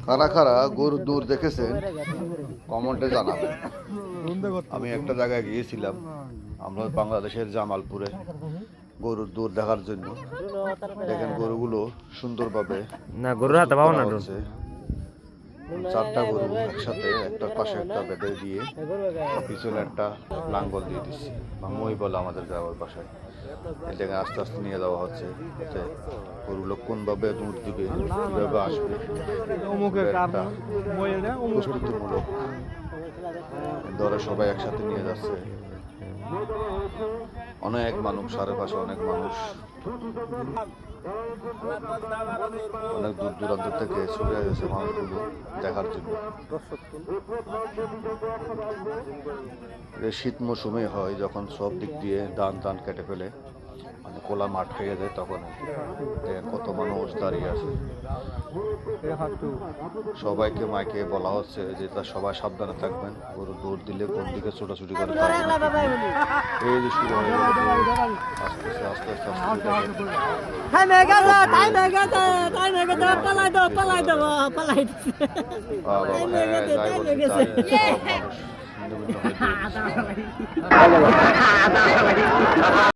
কারা কারা গরুর দূর দেখেছেন কমেন্টে জানাবেন। আমি একটা জায়গায় গিয়েছিলাম, আমরা বাংলাদেশের জামালপুরে, গরুর দূর দেখার জন্য। দেখেন গরুগুলো সুন্দরভাবে না গরুর হাতে পাবো না হচ্ছে। চারটা গরু একসাথে একটার পাশে একটা বেঁধে দিয়ে পিছনে একটা লাঙ্গল দিয়ে দিচ্ছে, বা মই বলে আমাদের গ্রামের ভাষায়। এই জায়গায় আস্তে আস্তে নিয়ে যাওয়া হচ্ছে, যাতে গরুগুলো কোনভাবে দুধ দিবে, কিভাবে আসবে, প্রস্তুতিমূলক ধরে সবাই একসাথে নিয়ে যাচ্ছে। অনেক মানুষ, চারপাশে অনেক মানুষ, অনেক দূর দূরান্ত থেকে ছুটে গেছে মানুষগুলো দেখার জন্য। শীত মৌসুমে হয়, যখন সব দিক দিয়ে ধান টান কেটে ফেলে, মানে খোলা মাঠ হয়ে যায়, তখন কত মানুষ দাঁড়িয়ে আছে। সবাইকে মাইকে বলা হচ্ছে যে তা সবাই সাবধানে থাকবেন, গরু দৌড় দিলে কোন দিকে ছোটাছুটি করে এই যে শুরু হয়ে গেল। আস্তে আস্তে আস্তে আস্তে